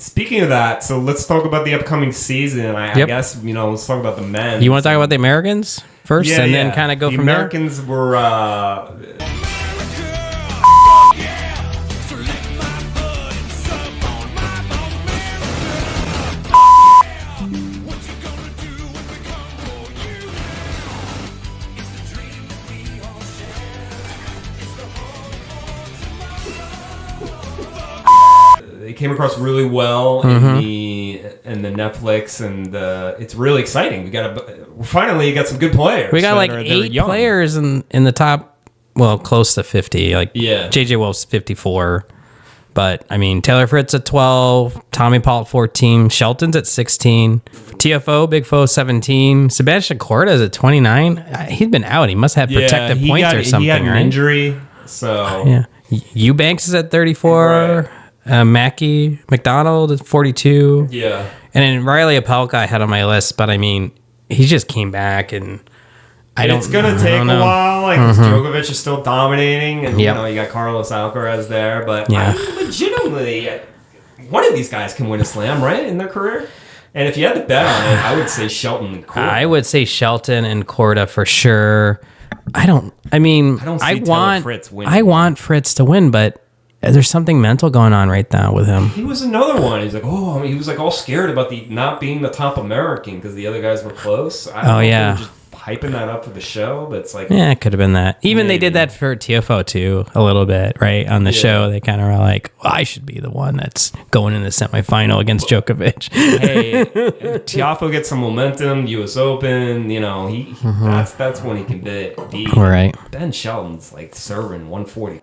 Speaking of that, so let's talk about the upcoming season. I guess, let's talk about the men. You want to talk about the Americans first then kind of go the from there? The Americans were... They came across really well in the Netflix, and it's really exciting. We finally got some good players. We got like 8 players in the top, well, close to 50. Like JJ Wolf's 54, but I mean Taylor Fritz at 12, Tommy Paul at 14, Shelton's at 16, TFO Big Foe 17, Sebastian Corda's at 29. He's been out. He must have protective points or something. He had an right? injury, so yeah. Eubanks is at 34. Right. Mackie McDonald at 42. Yeah. And then Riley Opelka I had on my list, but I mean, he just came back, and it's going to take a while. Like, Djokovic is still dominating, and you got Carlos Alcaraz there, but legitimately, one of these guys can win a slam, right, in their career? And if you had to bet on it, I would say Shelton and Korda. I would say Shelton and Korda for sure. I want Fritz to win, but there's something mental going on right now with him. He was another one. He's like, he was like all scared about the not being the top American because the other guys were close. I don't know if they were just hyping that up for the show, but it's like, it could have been that. Even they did that for TFO too, a little bit, right? On the show, they kind of were like, I should be the one that's going in the semifinal against Djokovic. Hey, Tiafoe gets some momentum, U.S. Open, that's when he can beat. Right. Ben Shelton's like serving 140.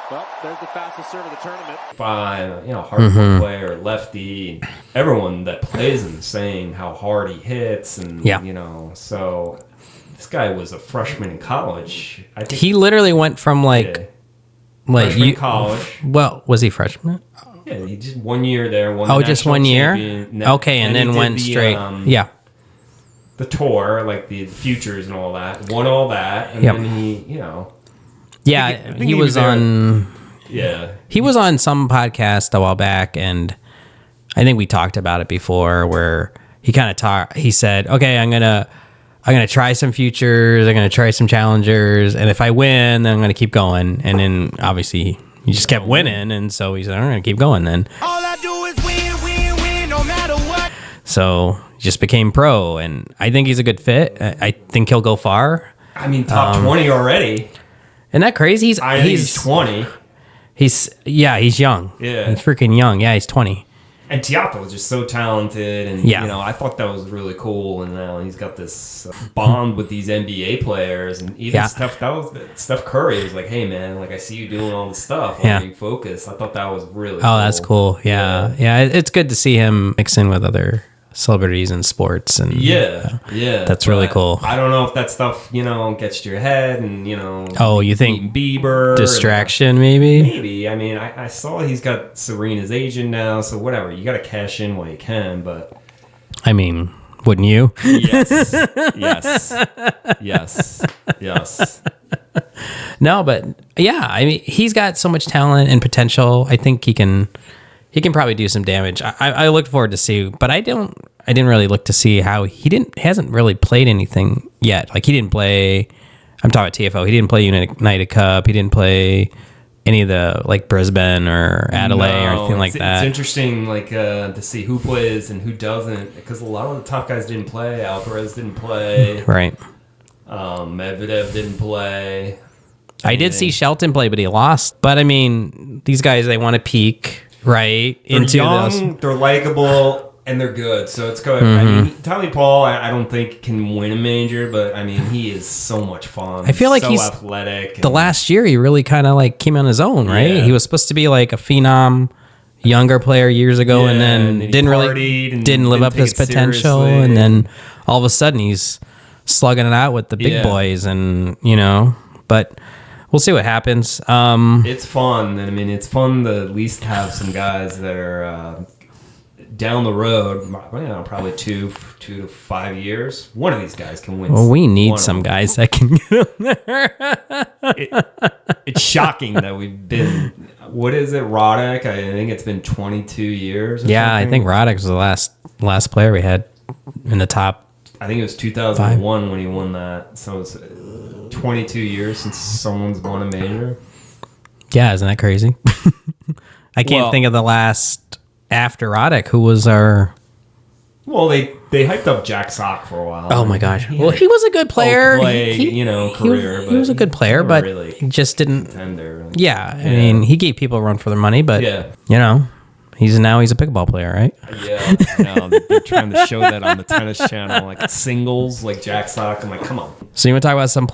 Well, there's the fastest serve of the tournament. Hardcore player, lefty. Everyone that plays him saying how hard he hits, and so this guy was a freshman in college. I think he literally went from freshman college. Well, was he freshman? Yeah, he just 1 year there. Just 1 year. Okay, and then went straight. The tour, like the futures and all that, won all that, and then he, Yeah, he was on. Yeah, he was on some podcast a while back, and I think we talked about it before. Where he kind of talked. He said, "Okay, I'm gonna try some futures. I'm gonna try some challengers, and if I win, then I'm gonna keep going." And then obviously he just kept winning, and so he said, "I'm gonna keep going." Then all I do is win, no matter what. So he just became pro, and I think he's a good fit. I think he'll go far. I mean, top 20 already. Isn't that crazy? He's 20. He's young. Yeah. He's freaking young. Yeah, he's 20. And Tiafoe was just so talented, and I thought that was really cool. And now he's got this bond with these NBA players, and even Steph Curry was like, "Hey man, like I see you doing all this stuff. Are you focused?" I thought that was really cool. That's cool. Yeah. It's good to see him mix in with other celebrities in sports, and that's really cool. I don't know if that stuff gets to your head, and you think Bieber distraction, maybe I mean, I saw he's got Serena's agent now, so whatever, you got to cash in while you can, but I mean, wouldn't you? Yes. No, but I mean, he's got so much talent and potential. I think he can probably do some damage. I looked forward to see, but I didn't really look to see how hasn't really played anything yet. Like he didn't play. I'm talking about TFO. He didn't play United Cup. He didn't play any of the like Brisbane or Adelaide or anything like that. It's interesting, like to see who plays and who doesn't, because a lot of the top guys didn't play. Alcaraz didn't play. Right. Medvedev didn't play. I did see Shelton play, but he lost. But I mean, these guys, they want to peak. Right. They're young, they're likable, and they're good. So it's good. I mean, Tommy Paul, I don't think can win a major, but I mean, he is so much fun. I feel like he's athletic. The last year, he really kind of like came on his own, right? Yeah. He was supposed to be like a phenom, younger player years ago, and then didn't live up to his potential, and then all of a sudden he's slugging it out with the big boys, and but. We'll see what happens. It's fun. I mean, it's fun to at least have some guys that are down the road, probably 2 to 5 years. One of these guys can win. Well, we need some guys that can get them there. It's shocking that we've been what is it, Roddick? I think it's been 22 years. Or yeah, something. I think Roddick was the last player we had in the top. I think it was 2001 when he won that. So it's 22 years since someone's won a major. Yeah, isn't that crazy? I can't think of the last after Roddick who was our. Well, they hyped up Jack Sock for a while. Oh my gosh! Well, he was a good player. Career. He was a good player, but really he just didn't. Contender. Yeah, I mean, he gave people a run for their money, but he's a pickleball player, right? Yeah, no, they're trying to show that on the tennis channel, like singles, like Jack Sock. I'm like, come on. So you want to talk about some